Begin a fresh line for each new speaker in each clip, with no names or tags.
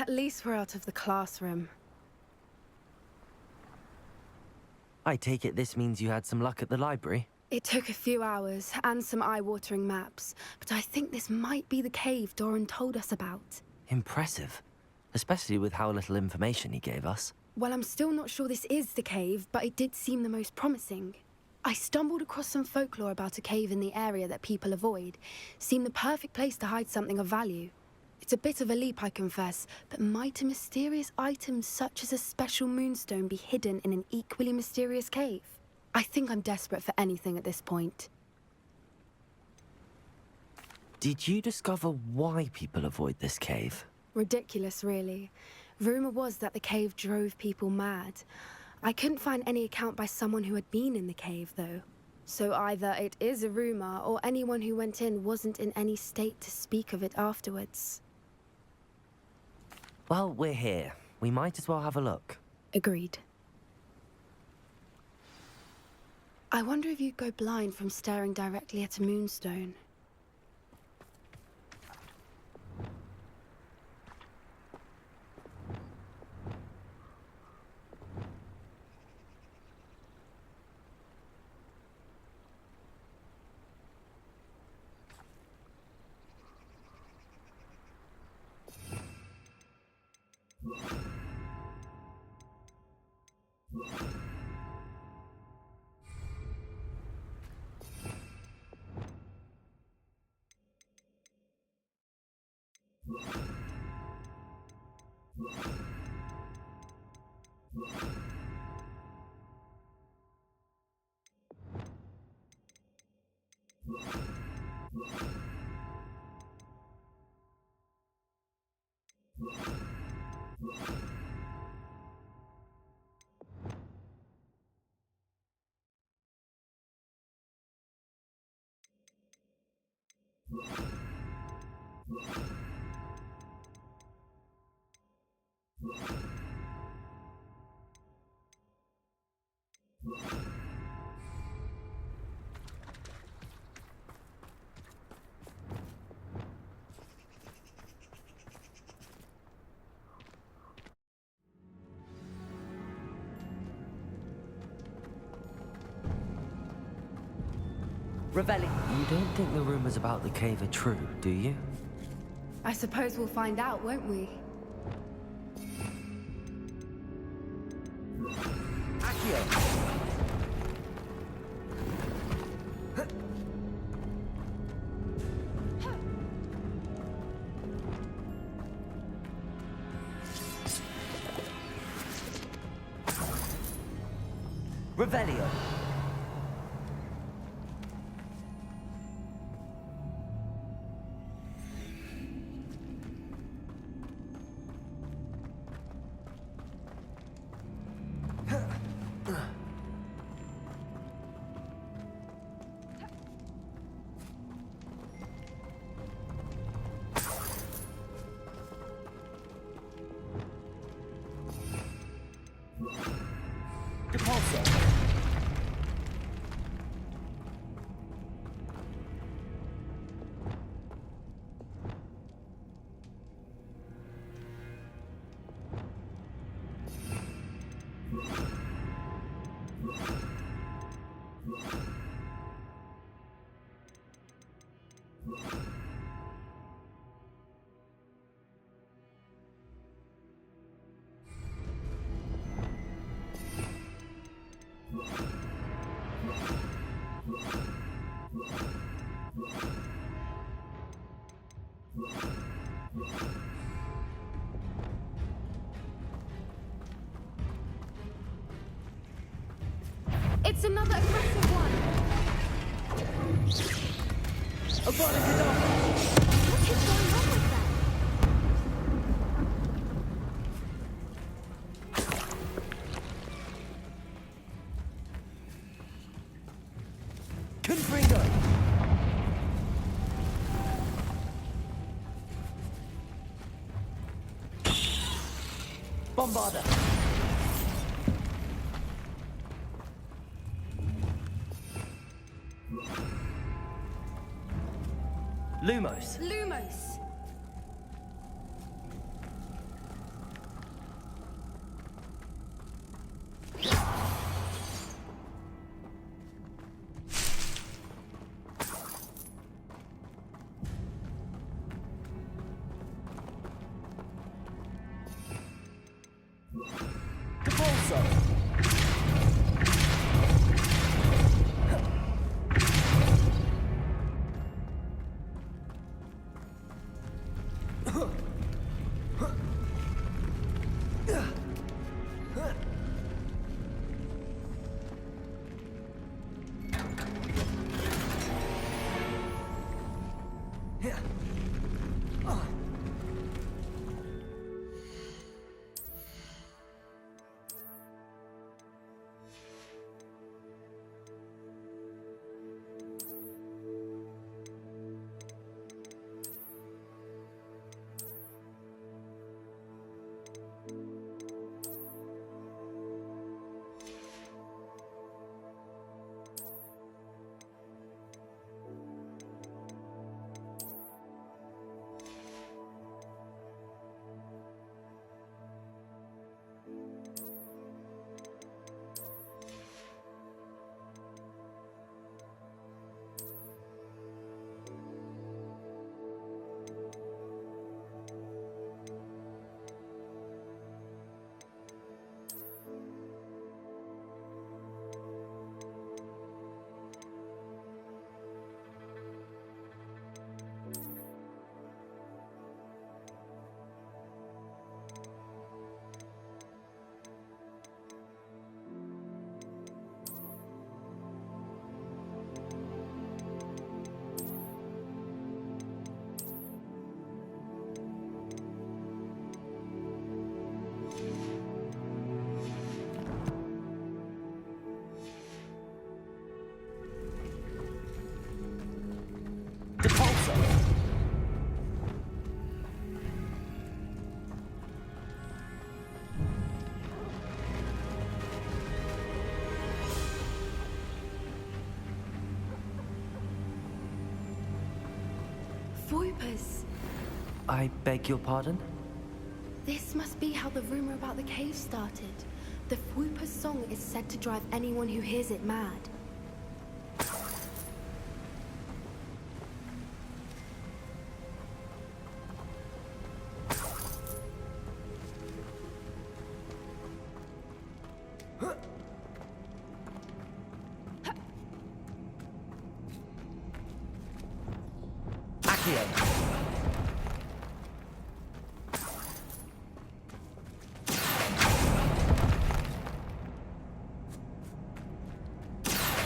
At least we're out of the classroom.
I take it this means you had some luck at the library?
It took a few hours and some eye-watering maps, but I think this might be the cave Doran told us about.
Impressive. Especially with how little information he gave us.
Well, I'm still not sure this is the cave, but it did seem the most promising. I stumbled across some folklore about a cave in the area that people avoid. Seemed the perfect place to hide something of value. It's a bit of a leap, I confess, but might a mysterious item such as a special moonstone be hidden in an equally mysterious cave? I think I'm desperate for anything at this point.
Did you discover why people avoid this cave?
Ridiculous, really. Rumor was that the cave drove people mad. I couldn't find any account by someone who had been in the cave, though. So either it is a rumor, or anyone who went in wasn't in any state to speak of it afterwards.
Well, we're here. We might as well have a look.
Agreed. I wonder if you'd go blind from staring directly at a moonstone.
Revelli, you don't think the rumors about the cave are true, do you?
I suppose we'll find out, won't we?
Accio! Revelio!
It's another aggressive one!
What is going on
with that?
Confringo! Bombarder! Lumos!
Lumos! Voipers!
I beg your pardon?
This must be how the rumor about the cave started. The Fwooper's song is said to drive anyone who hears it mad.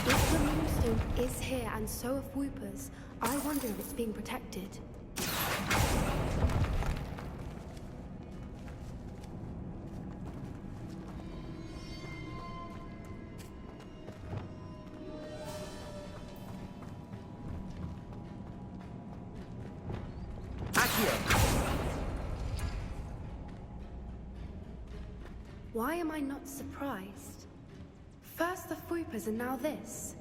If the moonstone is here and so are Fwoopers, I wonder if it's being protected. Why am I not surprised? First the Fwoopers and now this.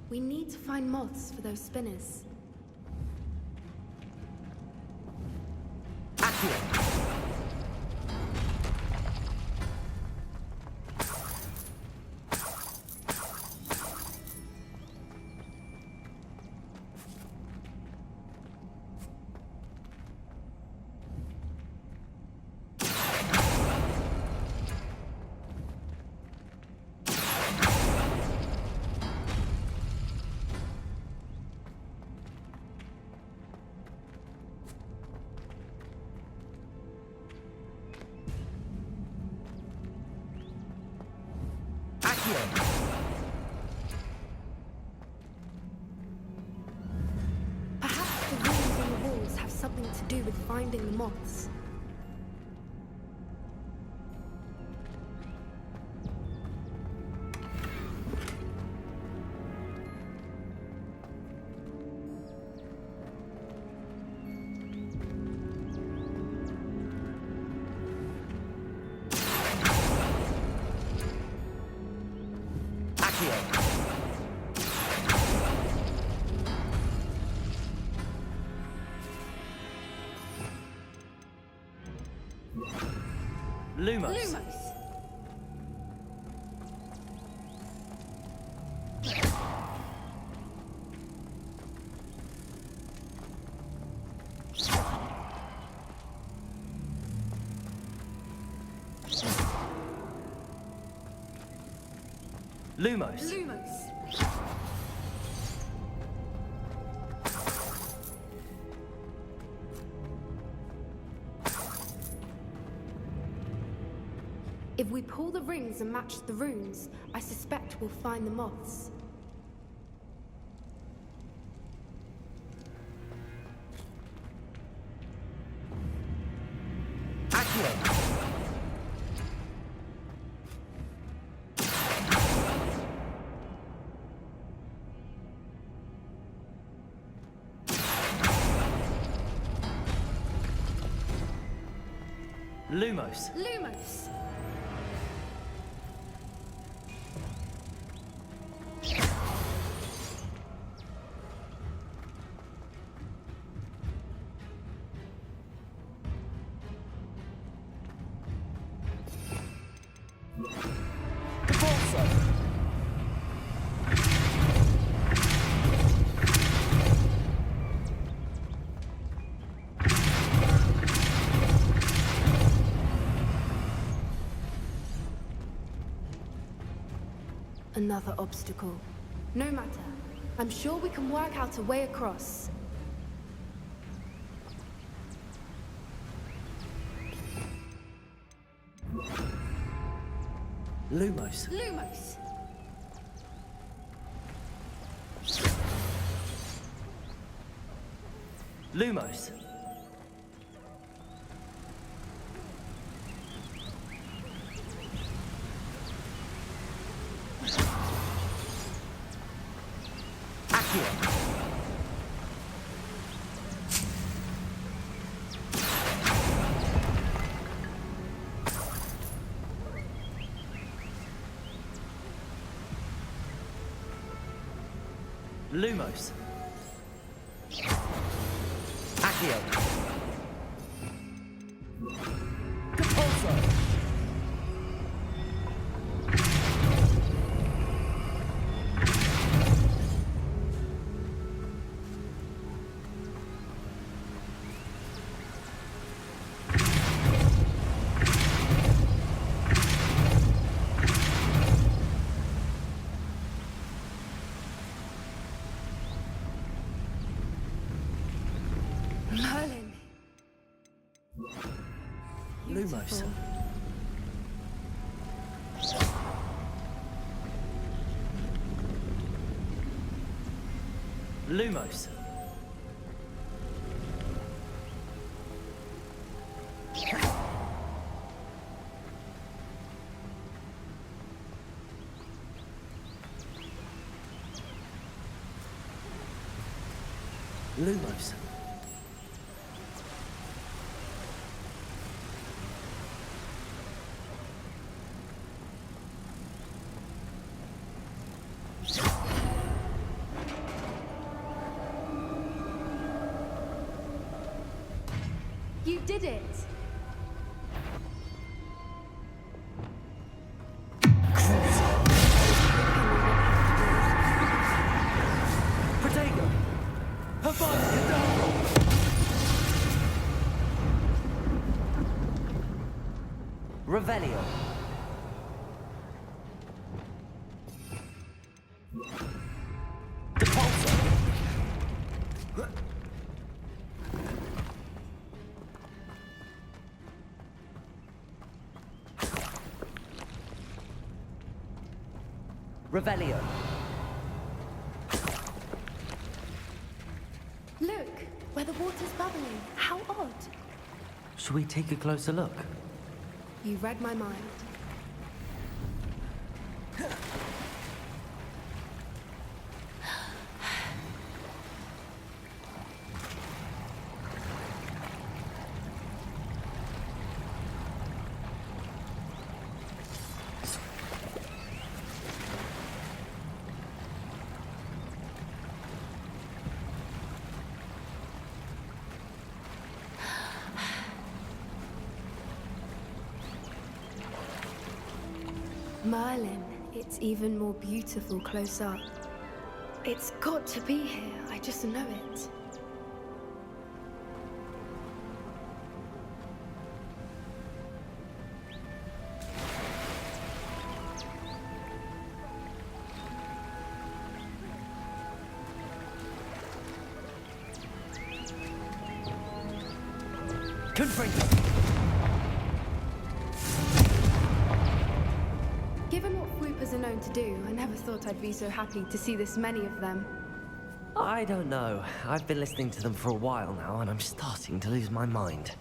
We need to find moths for those spinners. Perhaps the runes on the walls have something to do with finding the moths.
Lumos.
Lumos!
Lumos.
Lumos. If we pull the rings and match the runes, I suspect we'll find the moths.
Lumos.
Lumos. Another obstacle. No matter. I'm sure we can work out a way across.
Lumos.
Lumos.
Lumos. Lumos. Accio. Depulso.
Merlin.
Lumos. Lumos. Lumos.
You did it!
Protego. Havana Cadabra. Revelio. Depulso. Revelio.
Look, where the water's bubbling. How odd.
Should we take a closer look?
You read my mind. Merlin, it's even more beautiful close up. It's got to be here, I just know it.
Confringo!
Given what swoopers are known to do, I never thought I'd be so happy to see this many of them.
I don't know. I've been listening to them for a while now, and I'm starting to lose my mind.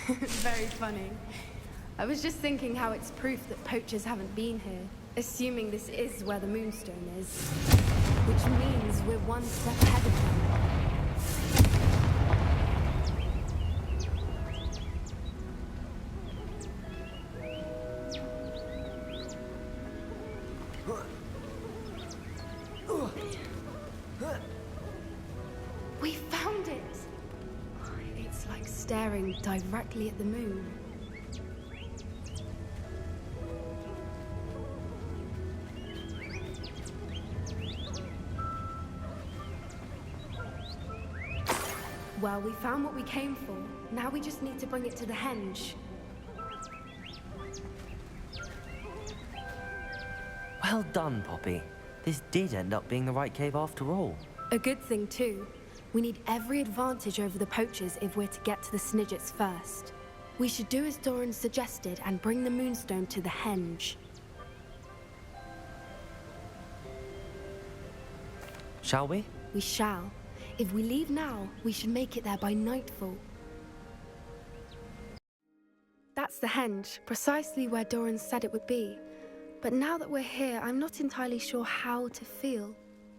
Very funny. I was just thinking how it's proof that poachers haven't been here, assuming this is where the Moonstone is. Which means we're one step ahead of them. We found it! It's like staring directly at the moon. Well, we found what we came for. Now we just need to bring it to the henge.
Well done, Poppy. This did end up being the right cave after all.
A good thing, too. We need every advantage over the poachers if we're to get to the Snidgets first. We should do as Doran suggested and bring the Moonstone to the henge.
Shall we?
We shall. If we leave now, we should make it there by nightfall. That's the henge, precisely where Doran said it would be. But now that we're here, I'm not entirely sure how to feel.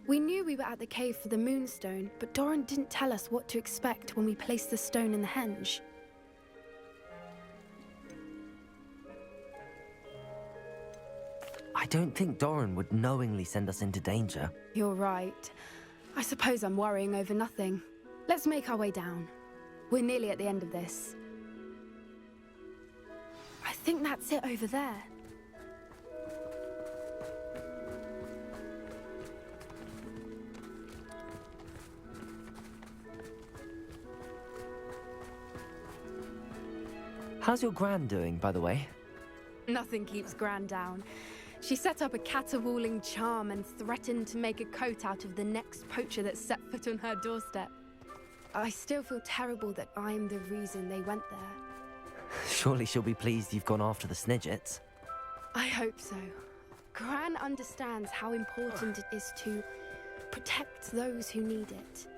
We knew we were at the cave for the Moonstone, but Doran didn't tell us what to expect when we placed the stone in the henge.
I don't think Doran would knowingly send us into danger.
You're right. I suppose I'm worrying over nothing. Let's make our way down. We're nearly at the end of this. I think that's it over there.
How's your Gran doing, by the way?
Nothing keeps Gran down. She set up a caterwauling charm and threatened to make a coat out of the next poacher that set foot on her doorstep. I still feel terrible that I'm the reason they went there.
Surely she'll be pleased you've gone after the Snidgets.
I hope so. Gran understands how important it is to protect those who need it.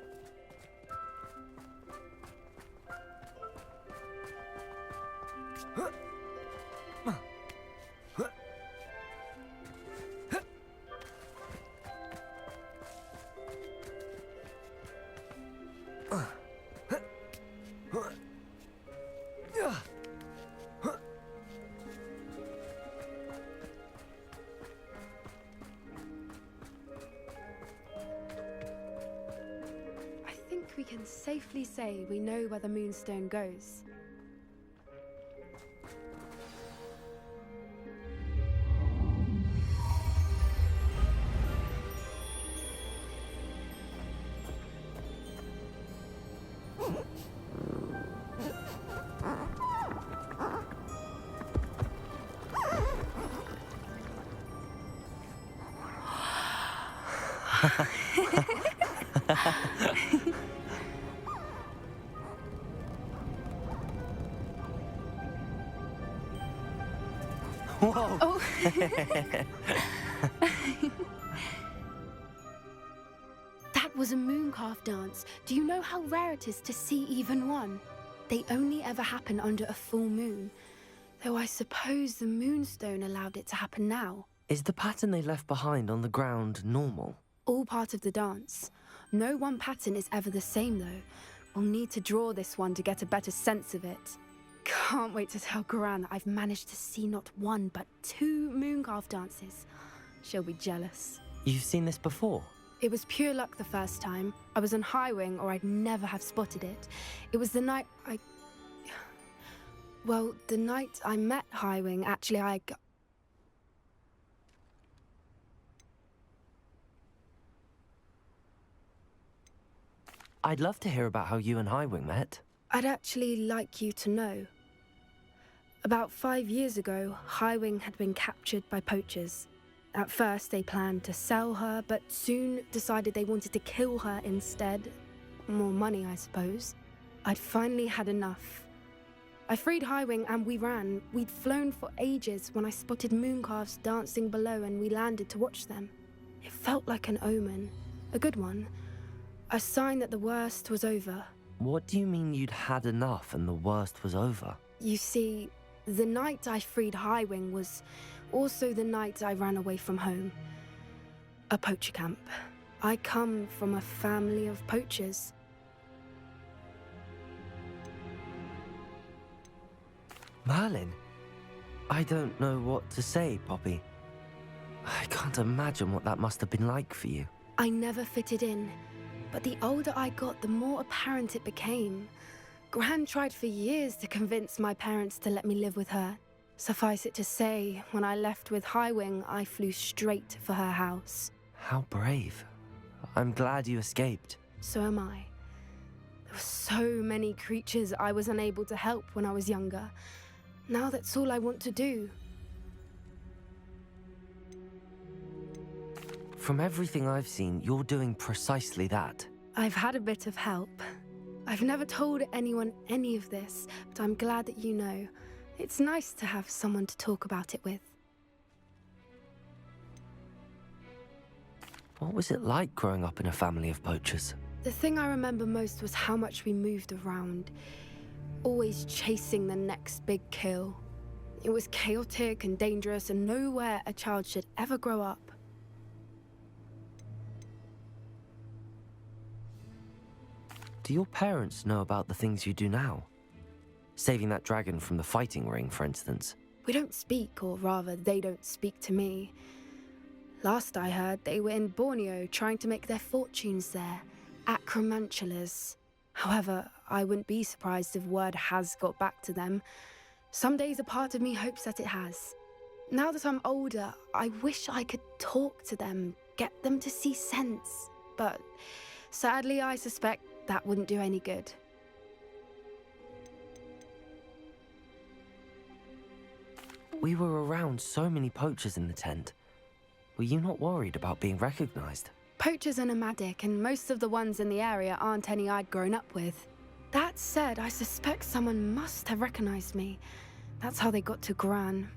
We can safely say we know where the Moonstone goes.
Whoa!
Oh. That was a mooncalf dance. Do you know how rare it is to see even one? They only ever happen under a full moon. Though I suppose the Moonstone allowed it to happen now.
Is the pattern they left behind on the ground normal?
All part of the dance. No one pattern is ever the same, though. We'll need to draw this one to get a better sense of it. Can't wait to tell Gran that I've managed to see not one, but 2 mooncalf dances. She'll be jealous.
You've seen this before?
It was pure luck the first time. I was on Highwing, or I'd never have spotted it. It was the night Well, the night I met Highwing, actually,
I'd love to hear about how you and Highwing met.
I'd actually like you to know. About 5 years ago, Highwing had been captured by poachers. At first, they planned to sell her, but soon decided they wanted to kill her instead. More money, I suppose. I'd finally had enough. I freed Highwing and we ran. We'd flown for ages when I spotted mooncalves dancing below and we landed to watch them. It felt like an omen. A good one. A sign that the worst was over.
What do you mean you'd had enough and the worst was over?
You see, the night I freed Highwing was also the night I ran away from home. A poacher camp. I come from a family of poachers.
Merlin? I don't know what to say, Poppy. I can't imagine what that must have been like for you.
I never fitted in, but the older I got, the more apparent it became. Gran tried for years to convince my parents to let me live with her. Suffice it to say, when I left with Highwing, I flew straight for her house.
How brave. I'm glad you escaped.
So am I. There were so many creatures I was unable to help when I was younger. Now that's all I want to do.
From everything I've seen, you're doing precisely that.
I've had a bit of help. I've never told anyone any of this, but I'm glad that you know. It's nice to have someone to talk about it with.
What was it like growing up in a family of poachers?
The thing I remember most was how much we moved around, always chasing the next big kill. It was chaotic and dangerous, and nowhere a child should ever grow up.
Do your parents know about the things you do now? Saving that dragon from the fighting ring, for instance.
We don't speak, or rather, they don't speak to me. Last I heard, they were in Borneo trying to make their fortunes there, acromantulas. However, I wouldn't be surprised if word has got back to them. Some days a part of me hopes that it has. Now that I'm older, I wish I could talk to them, get them to see sense. But sadly, I suspect that wouldn't do any good.
We were around so many poachers in the tent. Were you not worried about being recognized?
Poachers are nomadic, and most of the ones in the area aren't any I'd grown up with. That said, I suspect someone must have recognized me. That's how they got to Gran.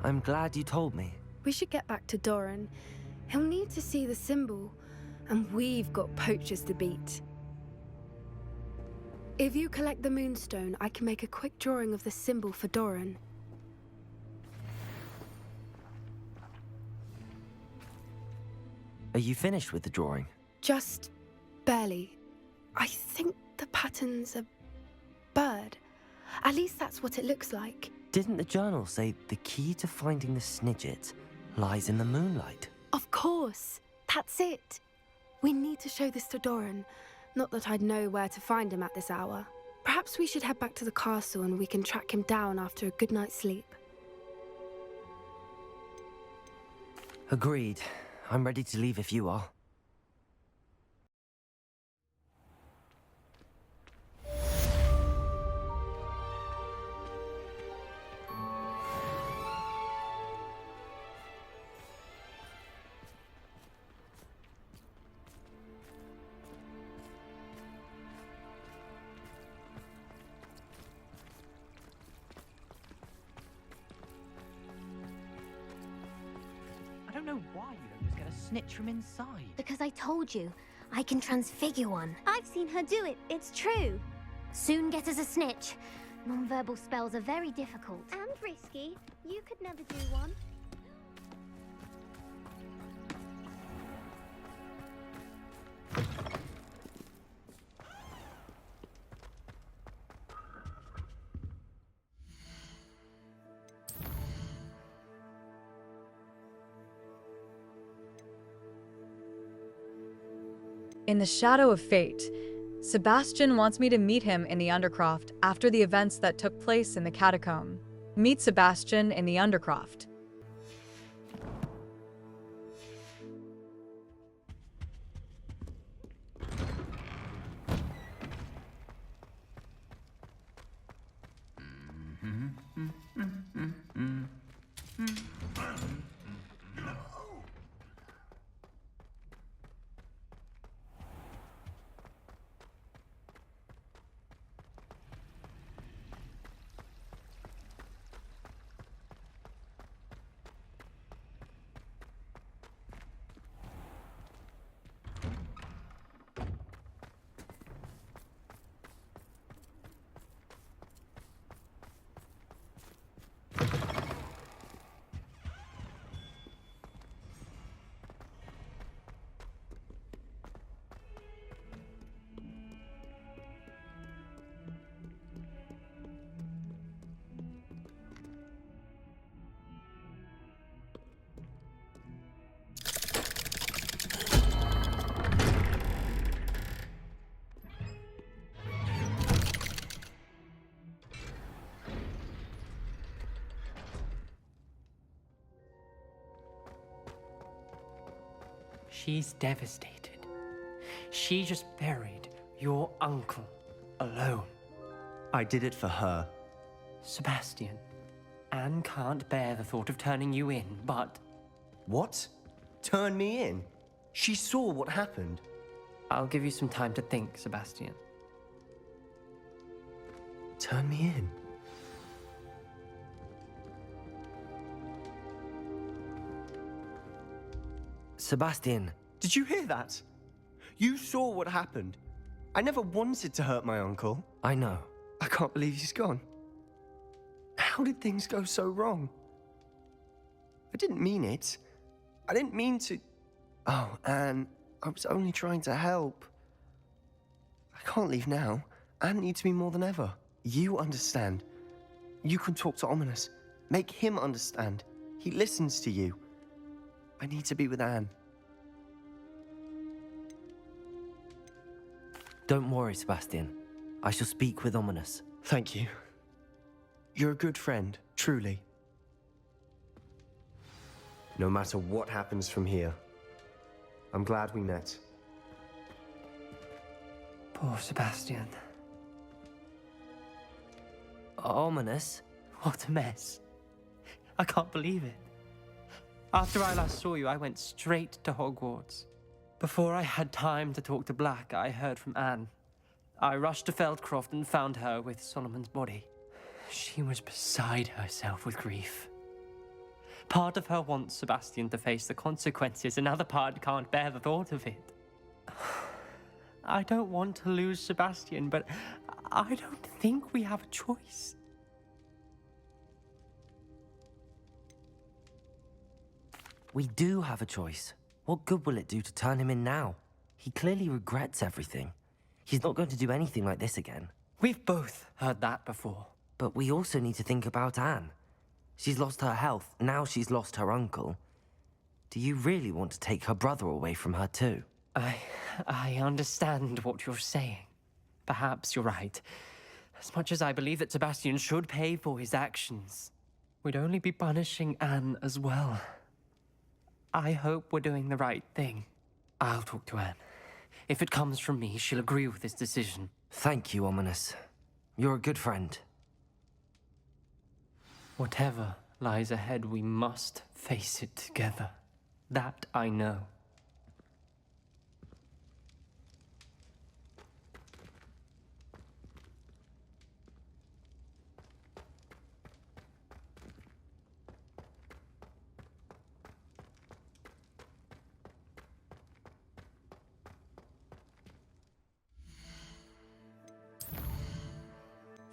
I'm glad you told me.
We should get back to Doran. He'll need to see the symbol, and we've got poachers to beat. If you collect the moonstone, I can make a quick drawing of the symbol for Doran.
Are you finished with the drawing?
Just barely. I think the pattern's a bird. At least that's what it looks like.
Didn't the journal say the key to finding the Snidget lies in the moonlight?
Of course. That's it. We need to show this to Doran. Not that I'd know where to find him at this hour. Perhaps we should head back to the castle and we can track him down after a good night's sleep.
Agreed. I'm ready to leave if you are.
I don't know why you don't just get a snitch from inside.
Because I told you, I can transfigure one. I've seen her do it, it's true. Soon get us a snitch. Non-verbal spells are very difficult.
And risky. You could never do one.
In the shadow of fate, Sebastian wants me to meet him in the Undercroft after the events that took place in the catacomb. Meet Sebastian in the Undercroft.
She's devastated. She just buried your uncle alone.
I did it for her.
Sebastian, Anne can't bear the thought of turning you in, but
What? Turn me in? She saw what happened.
I'll give you some time to think, Sebastian.
Turn me in?
Sebastian,
Did you hear that? You saw what happened. I never wanted to hurt my uncle.
I know.
I can't believe he's gone. How did things go so wrong? I didn't mean it. I didn't mean to... Oh, Anne, I was only trying to help. I can't leave now. Anne needs me more than ever. You understand. You can talk to Ominous. Make him understand. He listens to you. I need to be with Anne.
Don't worry, Sebastian. I shall speak with Ominous.
Thank you. You're a good friend, truly. No matter what happens from here, I'm glad we met.
Poor Sebastian.
Ominous?
What a mess. I can't believe it. After I last saw you, I went straight to Hogwarts. Before I had time to talk to Black, I heard from Anne. I rushed to Feldcroft and found her with Solomon's body. She was beside herself with grief. Part of her wants Sebastian to face the consequences, another part can't bear the thought of it. I don't want to lose Sebastian, but I don't think we have a choice.
We do have a choice. What good will it do to turn him in now? He clearly regrets everything. He's not going to do anything like this again.
We've both heard that before.
But we also need to think about Anne. She's lost her health, now she's lost her uncle. Do you really want to take her brother away from her too?
I understand what you're saying. Perhaps you're right. As much as I believe that Sebastian should pay for his actions, we'd only be punishing Anne as well. I hope we're doing the right thing. I'll talk to Anne. If it comes from me, she'll agree with this decision.
Thank you, Ominous. You're a good friend.
Whatever lies ahead, we must face it together. That I know.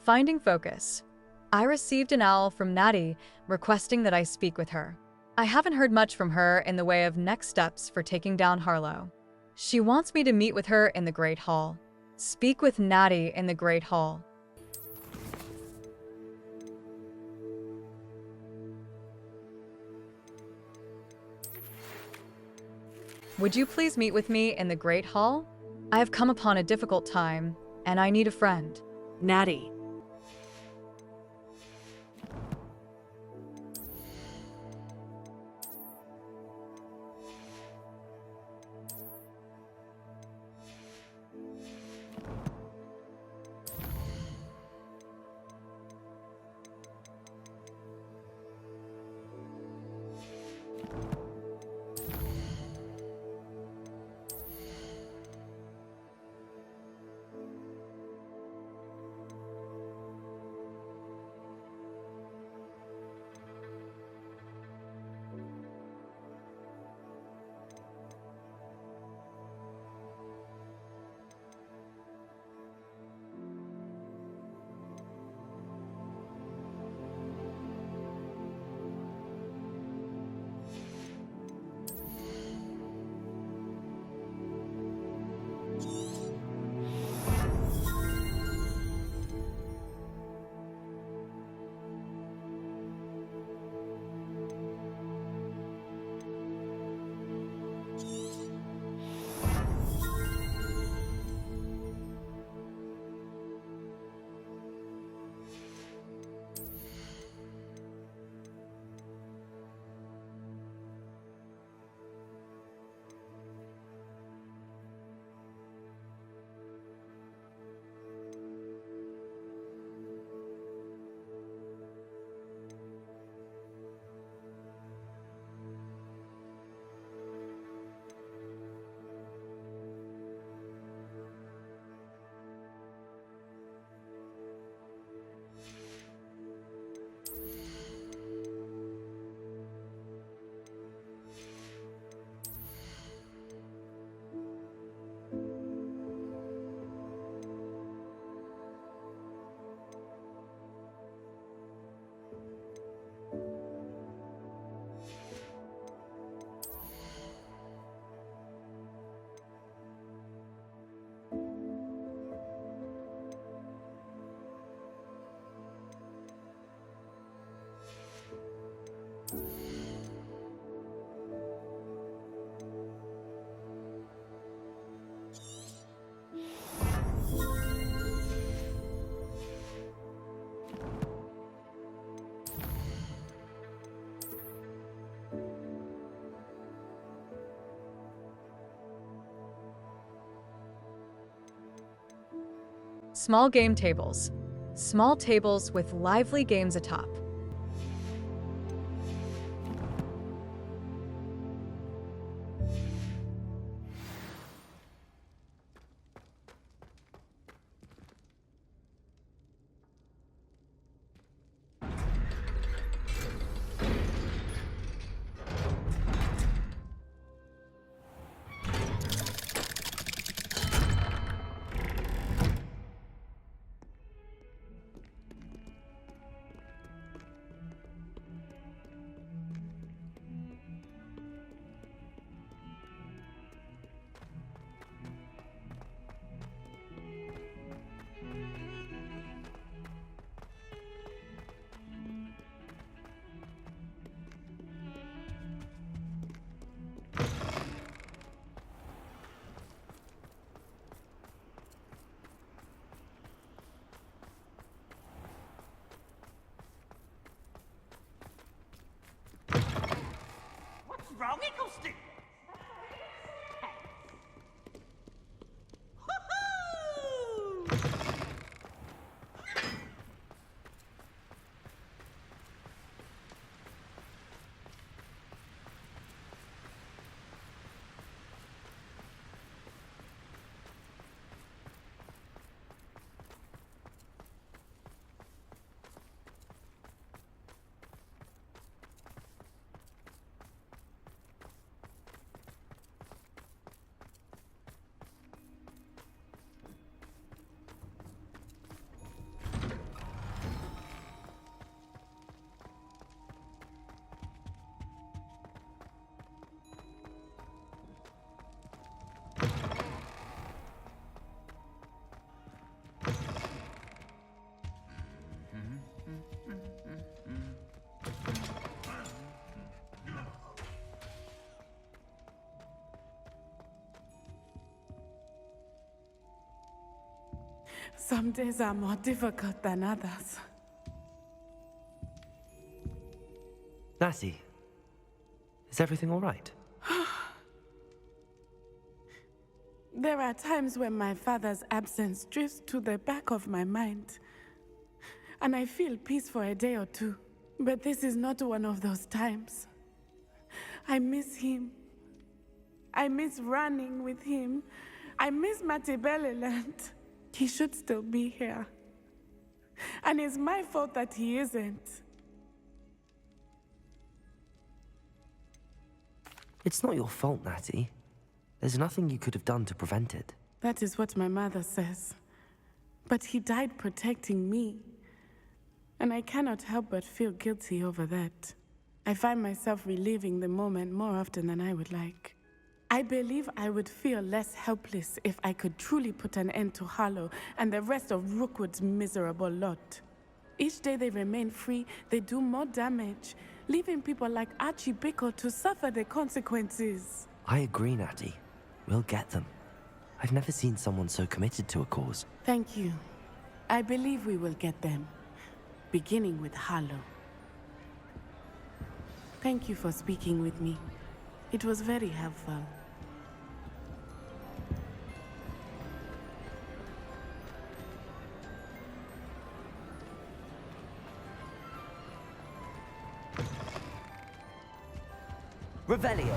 Finding focus. I received an owl from Natty requesting that I speak with her. I haven't heard much from her in the way of next steps for taking down Harlow. She wants me to meet with her in the Great Hall. Speak with Natty in the Great Hall. Would you please meet with me in the Great Hall? I have come upon a difficult time, and I need a friend.
Natty.
Small game tables. Small tables with lively games atop.
What's wrong, Eaglestick?
Some days are more difficult than others.
Natty, is everything all right?
There are times when my father's absence drifts to the back of my mind, and I feel peace for a day or two. But this is not one of those times. I miss him. I miss running with him. I miss Matibeleland. He should still be here. And it's my fault that he isn't.
It's not your fault, Natty. There's nothing you could have done to prevent it.
That is what my mother says. But he died protecting me. And I cannot help but feel guilty over that. I find myself reliving the moment more often than I would like. I believe I would feel less helpless if I could truly put an end to Harlow and the rest of Rookwood's miserable lot. Each day they remain free, they do more damage, leaving people like Archie Bickle to suffer the consequences.
I agree, Natty. We'll get them. I've never seen someone so committed to a cause.
Thank you. I believe we will get them, beginning with Harlow. Thank you for speaking with me. It was very helpful.
Revelio.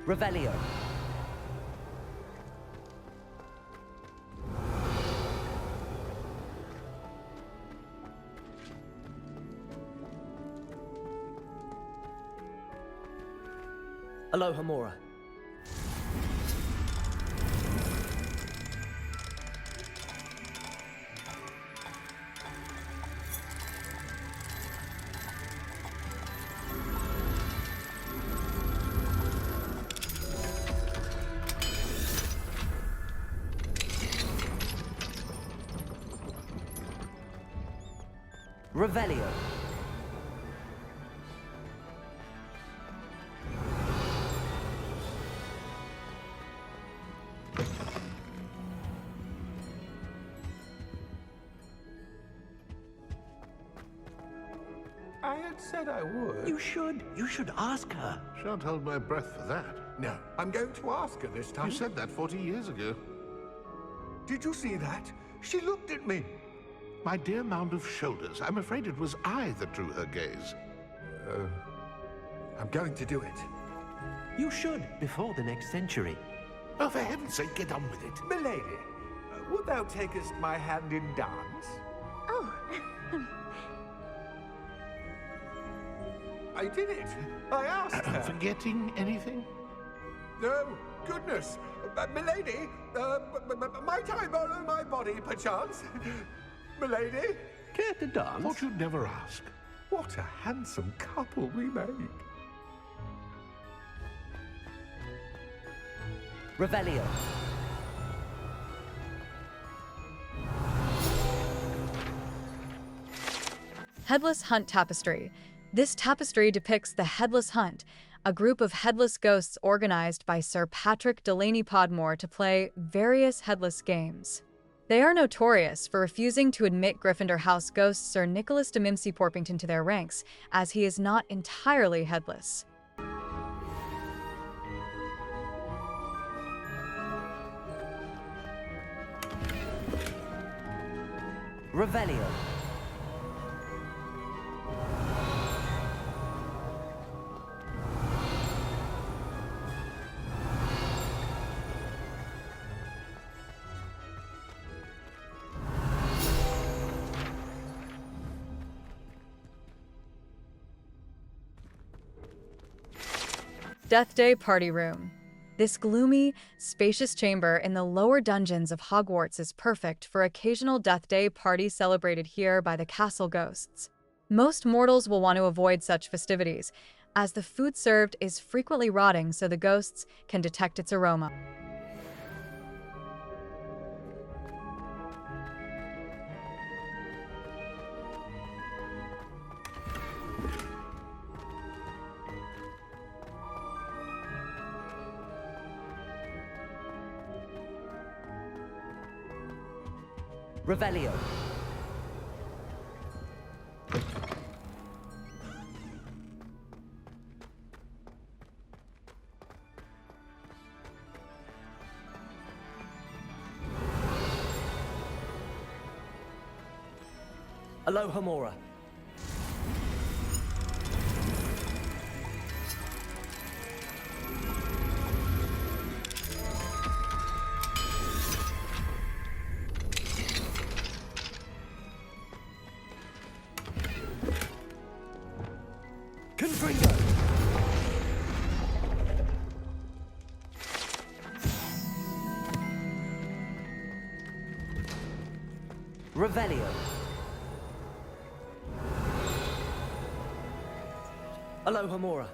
Revelio. Alohomora. Revelio.
I had said I would.
You should. You should ask her.
Shan't hold my breath for that.
No, I'm going to ask her this time.
You said that 40 years ago.
Did you see that? She looked at me.
My dear mound of shoulders, I'm afraid it was I that drew her gaze.
I'm going to do it.
You should, before the next century.
Oh, for heaven's sake, get on with it.
Milady, would thou takest my hand in dance?
Oh,
I did it. I asked her.
Forgetting anything?
No, goodness. Milady, might I borrow my body, perchance? Milady?
Care to dance?
Thought you'd never ask.
What a handsome couple we make.
Revelio.
Headless Hunt Tapestry. This tapestry depicts the Headless Hunt, a group of headless ghosts organized by Sir Patrick Delaney Podmore to play various headless games. They are notorious for refusing to admit Gryffindor House ghost Sir Nicholas de Mimsy Porpington to their ranks, as he is not entirely headless.
Revelio.
Death Day Party Room. This gloomy, spacious chamber in the lower dungeons of Hogwarts is perfect for occasional Death Day parties celebrated here by the castle ghosts. Most mortals will want to avoid such festivities, as the food served is frequently rotting so the ghosts can detect its aroma.
Revelio. Alohomora. Confringo. Revelio. Alohomora.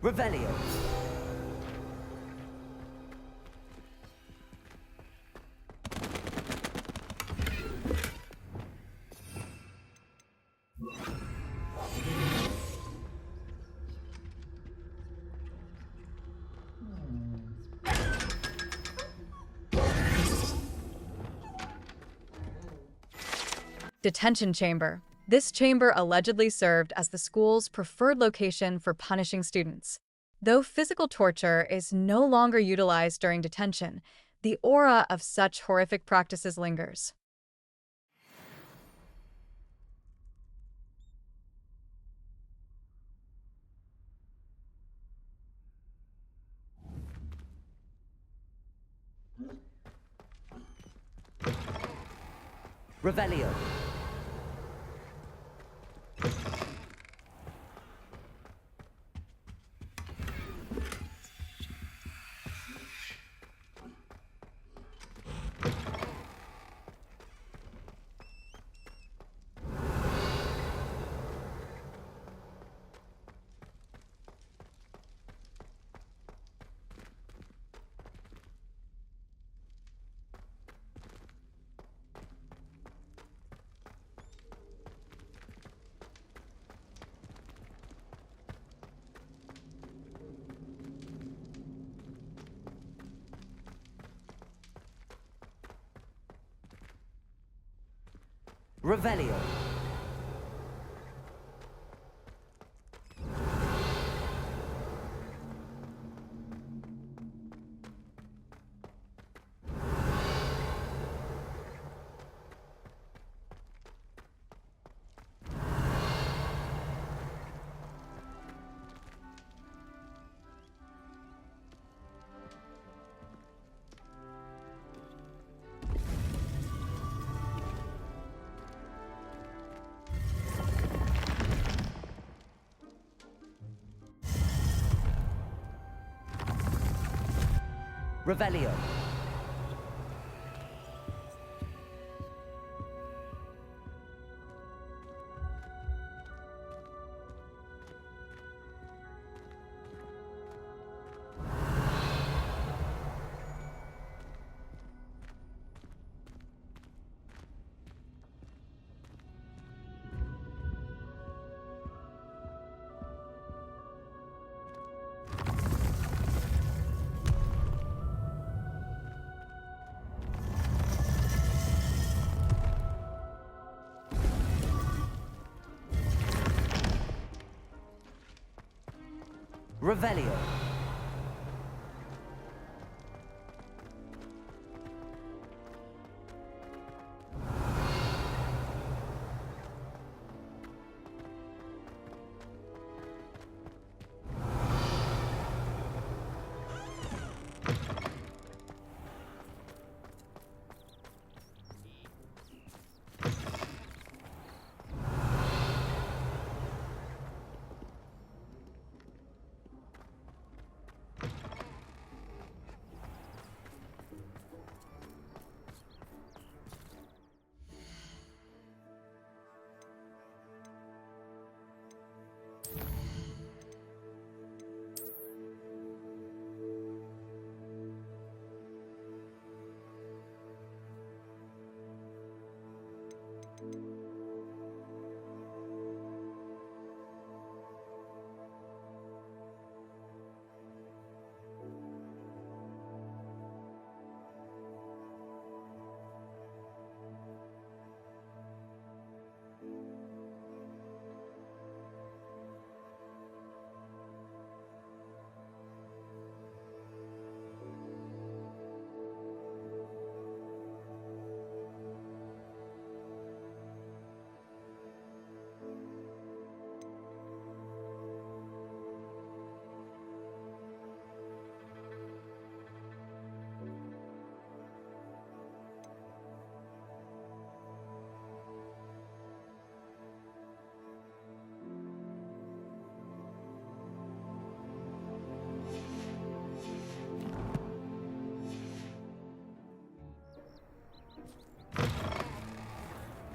Revelio.
Detention Chamber. This chamber allegedly served as the school's preferred location for punishing students. Though physical torture is no longer utilized during detention, the aura of such horrific practices lingers.
Revelio. Revelio. Revelio. Revelio.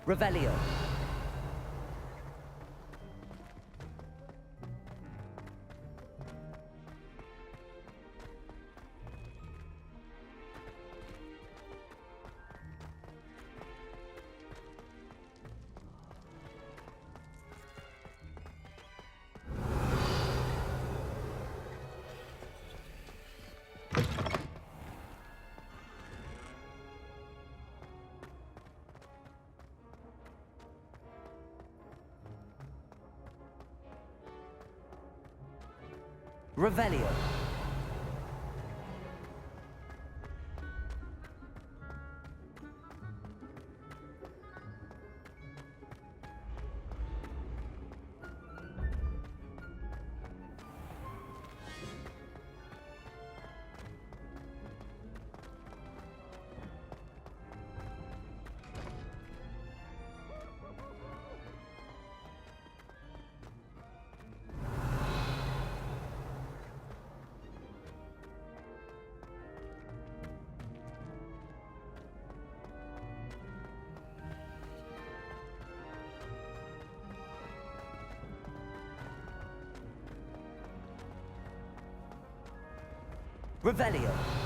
Revelio. Revelio. Revelio.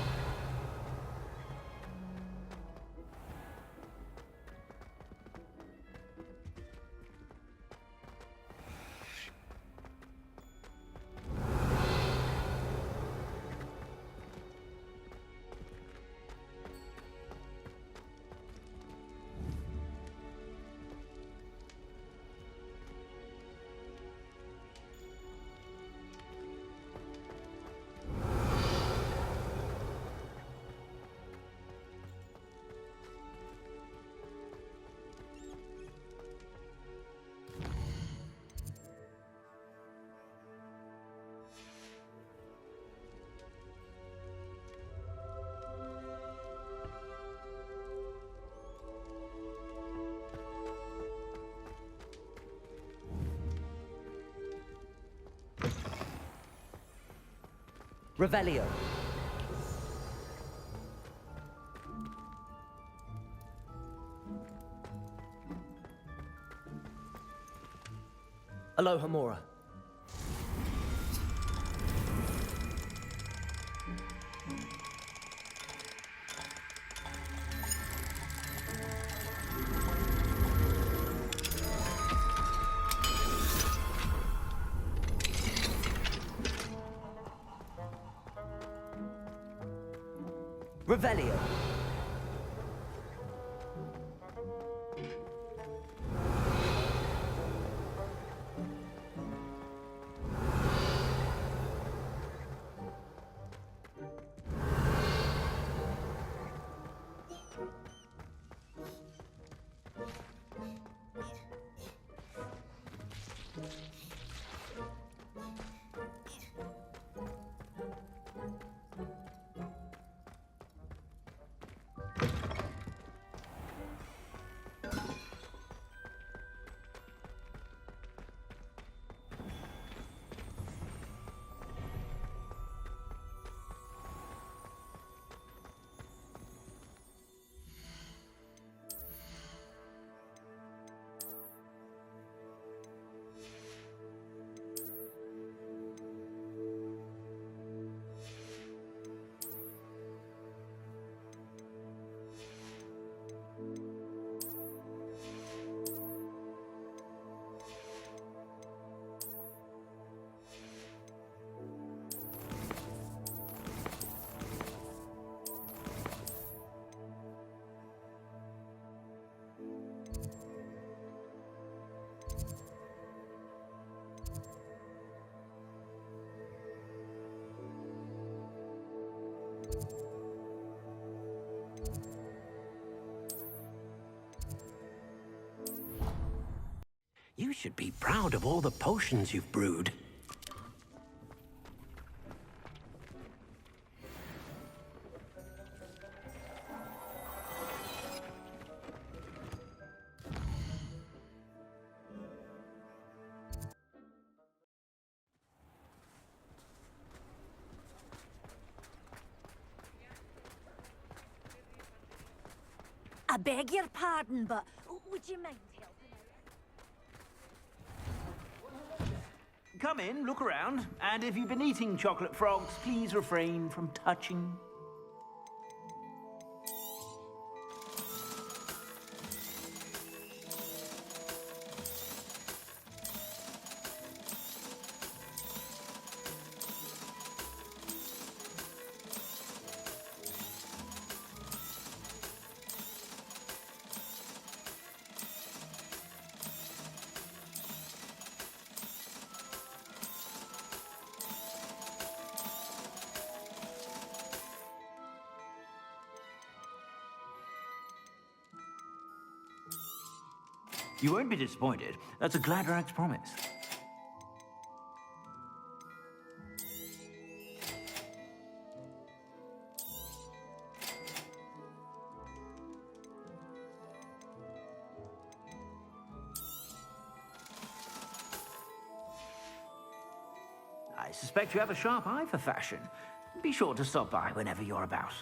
Revelio. Aloha Mora. Revelio.
You should be proud of all the potions you've brewed.
I beg your pardon, but would you mind helping?
Come in, look around, and if you've been eating chocolate frogs, please refrain from touching. You won't be disappointed. That's a Gladrag's promise. I suspect you have a sharp eye for fashion. Be sure to stop by whenever you're about.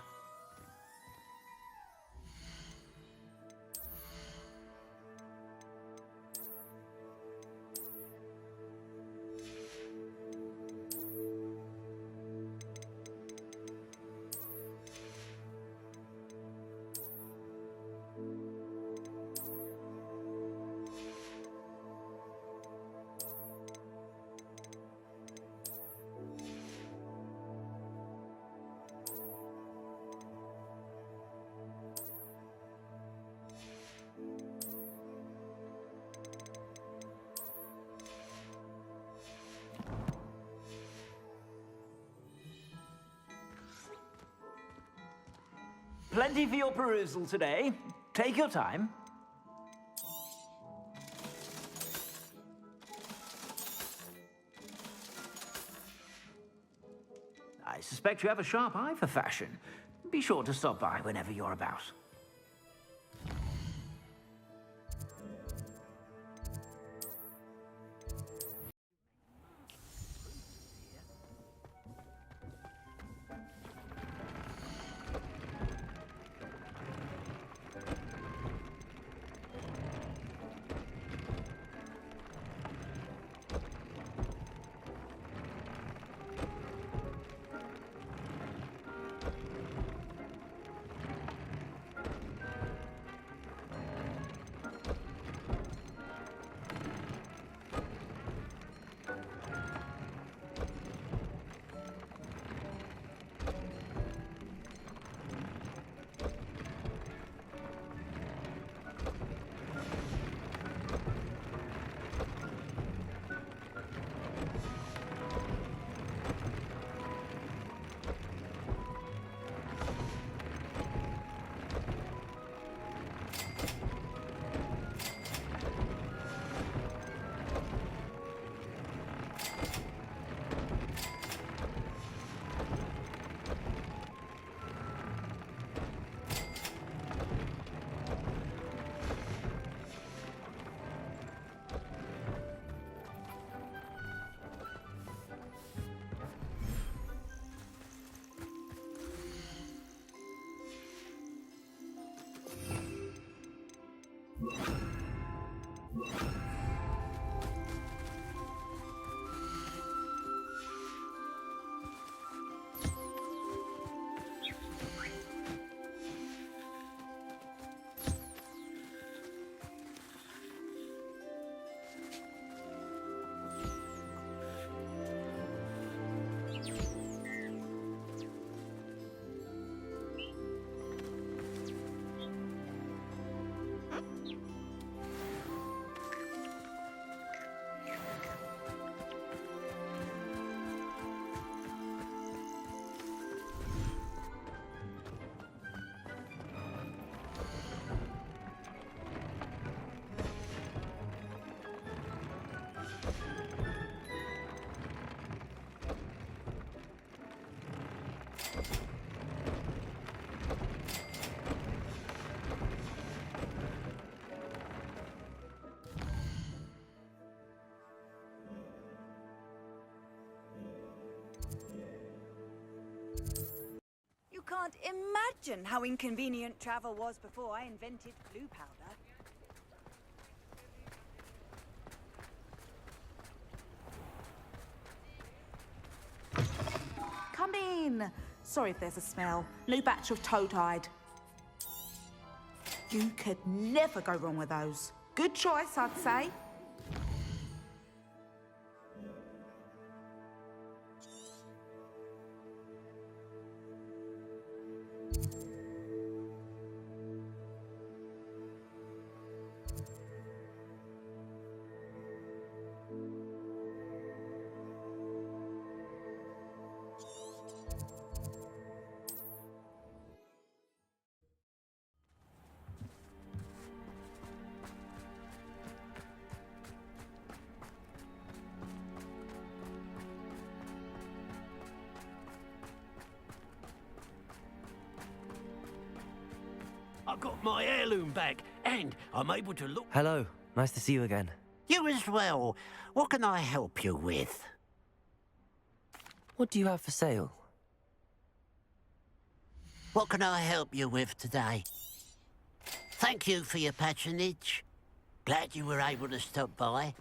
Plenty for your perusal today. Take your time. I suspect you have a sharp eye for fashion. Be sure to stop by whenever you're about.
can't imagine how inconvenient travel was before I invented blue powder.
Come in. Sorry if there's a smell. New batch of toad-hide. You could never go wrong with those. Good choice, I'd say.
I got my heirloom back, and I'm able to look...
Hello, nice to see you again.
You as well. What can I help you with?
What do you have for sale?
What can I help you with today? Thank you for your patronage. Glad you were able to stop by.